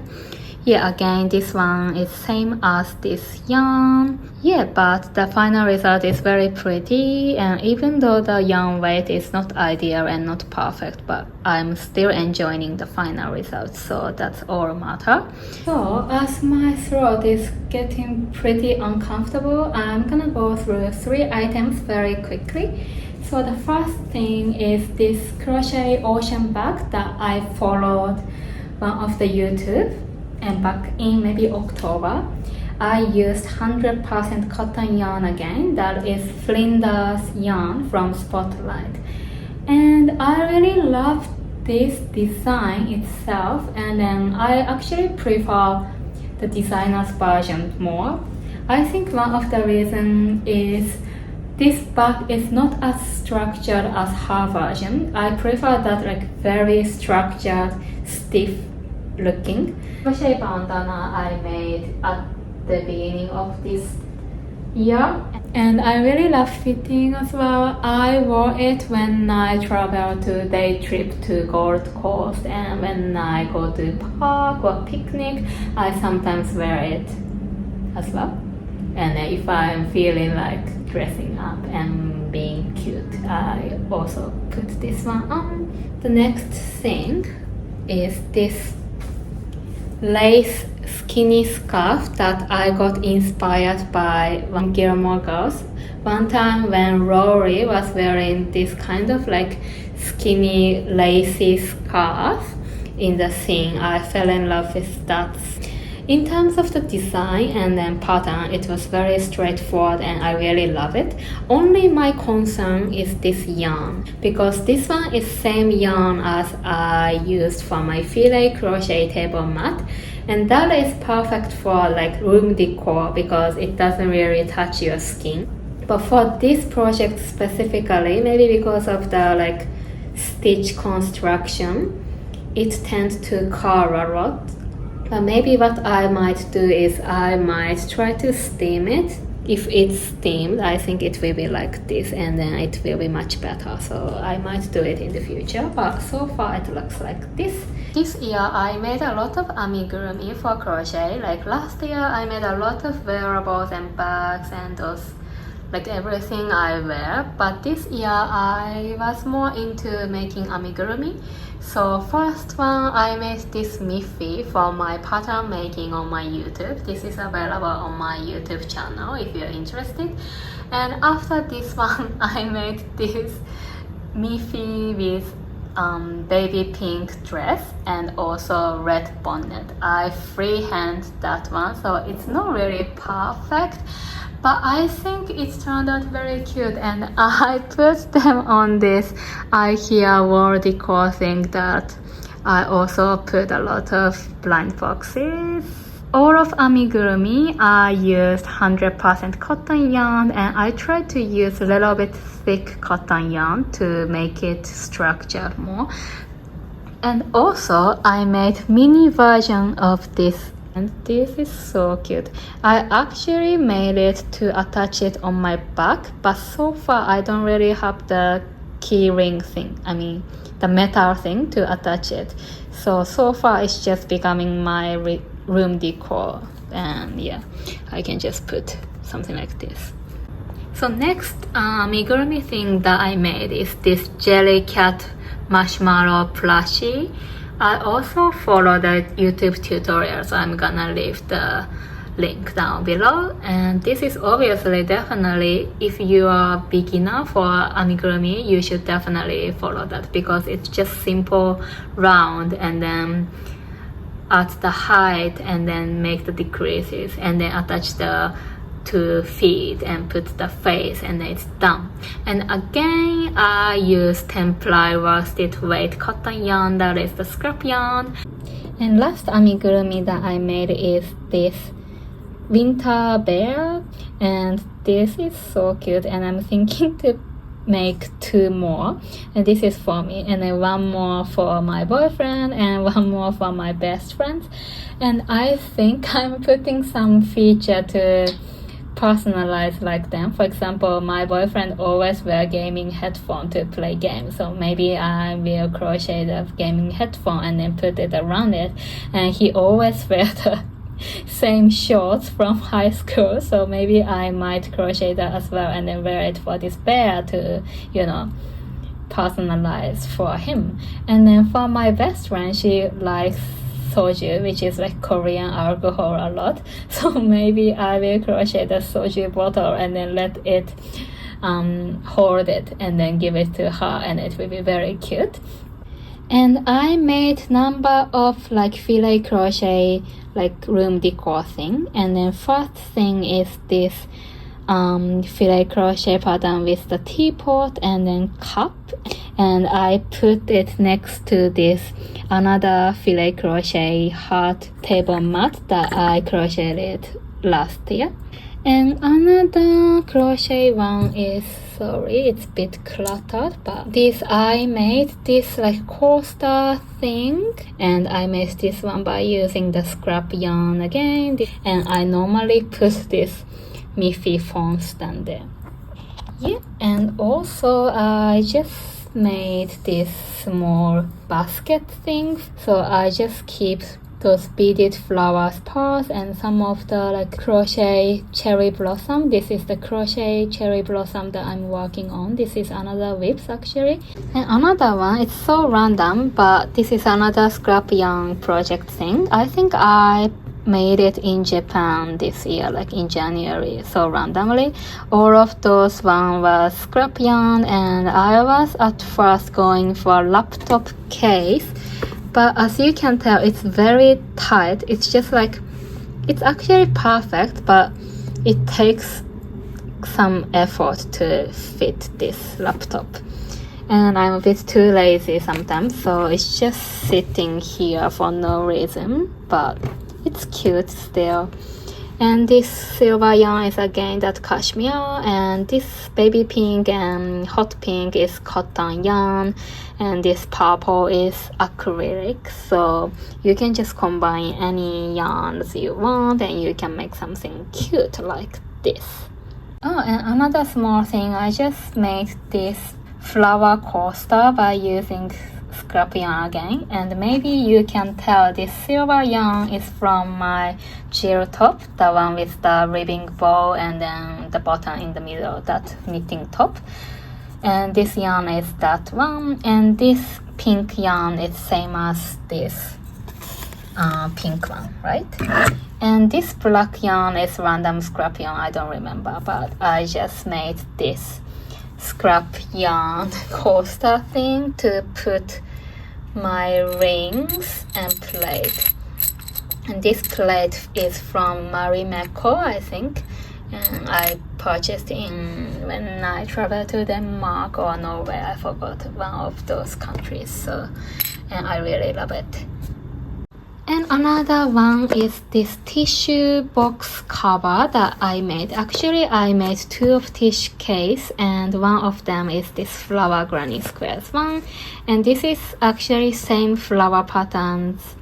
Yeah, again, this one is same as this yarn. Yeah, but the final result is very pretty, and even though the yarn weight is not ideal and not perfect, but I'm still enjoying the final result, so that's all matter. So as my throat is getting pretty uncomfortable, I'm gonna go through 3 items very quickly. So the first thing is this Crochet Ocean bag that I followed one of the YouTube, and back in maybe October. I used 100% cotton yarn again, that is Flinders yarn from Spotlight. And I really love this design itself, and then I actually prefer the designer's version more. I think one of the reasons is this bag is not as structured as her version. I prefer that like very structured, stiff looking crochet bandana I made at the beginning of this year, and I really love fitting as well. I wore it when I travel to day trip to Gold Coast, and when I go to park or picnic, I sometimes wear it as well. And if I'm feeling like dressing up and being cute, I also put this one on. The next thing is this lace skinny scarf that I got inspired by one Gilmore Girls. One time when Rory was wearing this kind of like skinny lacy scarf in the scene, I fell in love with that. In terms of the design and then pattern, it was very straightforward and I really love it. Only my concern is this yarn, because this one is same yarn as I used for my filet crochet table mat, and that is perfect for like room decor because it doesn't really touch your skin. But for this project specifically, maybe because of the like stitch construction, it tends to curl a lot. But maybe what I might do is I might try to steam it. If it's steamed, I think it will be like this, and then it will be much better. So I might do it in the future, but so far it looks like this. This year I made a lot of amigurumi for crochet. Like last year I made a lot of wearables and bags and those, like everything I wear. But this year I was more into making amigurumi. So first one, I made this Miffy for my pattern making on my YouTube. This is available on my YouTube channel if you're interested. And after this one, I made this Miffy with baby pink dress and also red bonnet. I freehand that one, so it's not really perfect, but I think it turned out very cute, and I put them on this IKEA wall decor thing that I also put a lot of blind boxes. All of amigurumi, I used 100% cotton yarn, and I tried to use a little bit thick cotton yarn to make it structured more. And also, I made mini version of this. And this is so cute. I actually made it to attach it on my back, but so far I don't really have the key ring thing. I mean, the metal thing to attach it. So far it's just becoming my room decor. And yeah, I can just put something like this. So next amigurumi thing that I made is this jelly cat marshmallow plushie. I also follow the YouTube tutorial, so I'm gonna leave the link down below. And this is obviously definitely, if you are beginner for amigurumi, you should definitely follow that, because it's just simple round and then at the height and then make the decreases and then attach the to feet and put the face, and then it's done. And again, I use 10-ply worsted weight cotton yarn, that is the scrap yarn. And last amigurumi that I made is this winter bear, and this is so cute, and I'm thinking to make 2 more, and this is for me, and then 1 more for my boyfriend and 1 more for my best friend. And I think I'm putting some feature to personalize like them. For example, my boyfriend always wear gaming headphone to play games, so maybe I will crochet the gaming headphone and then put it around it. And he always wear the same shorts from high school, so maybe I might crochet that as well and then wear it for this bear to, you know, personalize for him. And then for my best friend, she likes soju, which is like Korean alcohol, a lot, so maybe I will crochet the soju bottle and then let it hold it and then give it to her, and it will be very cute. And I made number of like filet crochet like room decor thing. And then first thing is this filet crochet pattern with the teapot and then cup, and I put it next to this another filet crochet heart table mat that I crocheted last year. And another crochet one is, sorry, it's a bit cluttered, but this I made this like coaster thing, and I made this one by using the scrap yarn again, and I normally put this Miffy phone stand there. Yeah, and also I just made this small basket thing, so I just keep those beaded flowers parts and some of the like crochet cherry blossom. This is the crochet cherry blossom that I'm working on. This is another whips actually. And another one, it's so random, but this is another scrap yarn project thing. I think I made it in Japan this year, like in January, so randomly. All of those one was scrap yarn, and I was at first going for a laptop case, but as you can tell, it's very tight. It's just like, it's actually perfect, but it takes some effort to fit this laptop. And I'm a bit too lazy sometimes, so it's just sitting here for no reason, but it's cute still. And this silver yarn is again that cashmere, and this baby pink and hot pink is cotton yarn, and this purple is acrylic, so you can just combine any yarns you want and you can make something cute like this. Oh, and another small thing, I just made this flower coaster by using scrap yarn again, and maybe you can tell this silver yarn is from my jill top, the one with the ribbing bow and then the button in the middle, that knitting top. And this yarn is that one, and this pink yarn is same as this pink one, right? And this black yarn is random scrap yarn, I don't remember, but I just made this scrap yarn coaster thing to put my rings and plate. And this plate is from Marimekko, I think, and I purchased in when I traveled to Denmark or Norway, I forgot, one of those countries, so, and I really love it. And another one is this tissue box cover that I made. Actually, I made 2 of tissue case, and one of them is this flower granny squares one. And this is actually same flower patterns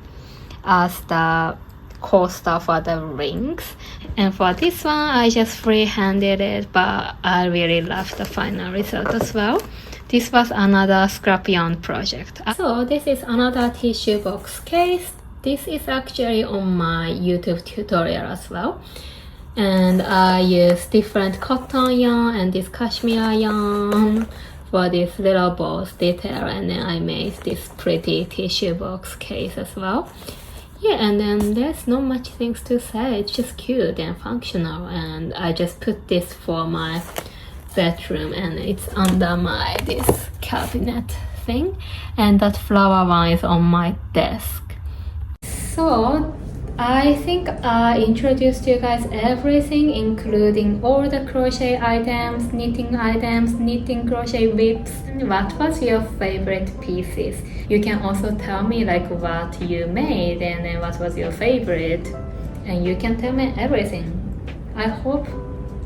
as the coaster for the rings. And for this one, I just free-handed it, but I really love the final result as well. This was another scrap yarn project. So this is another tissue box case. This is actually on my YouTube tutorial as well. And I use different cotton yarn and this cashmere yarn for this little bows detail, and then I made this pretty tissue box case as well. Yeah, and then there's not much things to say, it's just cute and functional, and I just put this for my bedroom and it's under my this cabinet thing, and that flower one is on my desk. So I think I introduced you guys everything, including all the crochet items, knitting crochet whips. What was your favorite pieces? You can also tell me like what you made and then what was your favorite, and you can tell me everything. I hope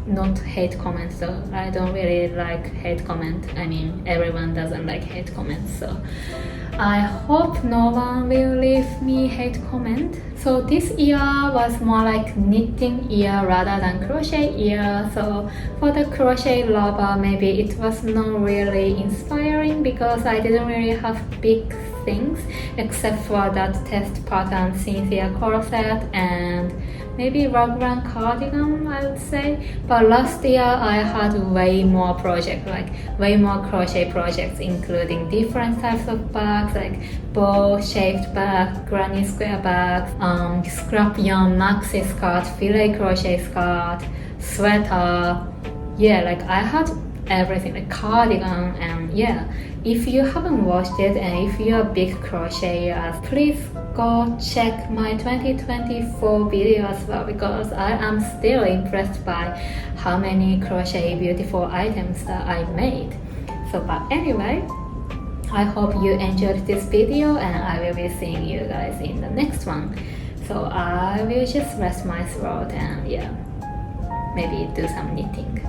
not hate comments though. I don't really like hate comment. I mean, everyone doesn't like hate comments, so I hope no one will leave me hate comment. So this year was more like knitting year rather than crochet year. So for the crochet lover, maybe it was not really inspiring because I didn't really have big things except for that test pattern Cynthia Corset and maybe Raglan Cardigan, I would say. But last year I had way more projects, like way more crochet projects, including different types of bags, like bow-shaped bag, granny square bags, scrap yarn maxi skirt, filet crochet skirt, sweater. Yeah, like I had everything, like cardigan, and yeah. If you haven't watched it and if you're a big crocheter, please go check my 2024 video as well, because I am still impressed by how many crochet beautiful items that I made. So but anyway, I hope you enjoyed this video and I will be seeing you guys in the next one. So I will just rest my throat and yeah, maybe do some knitting.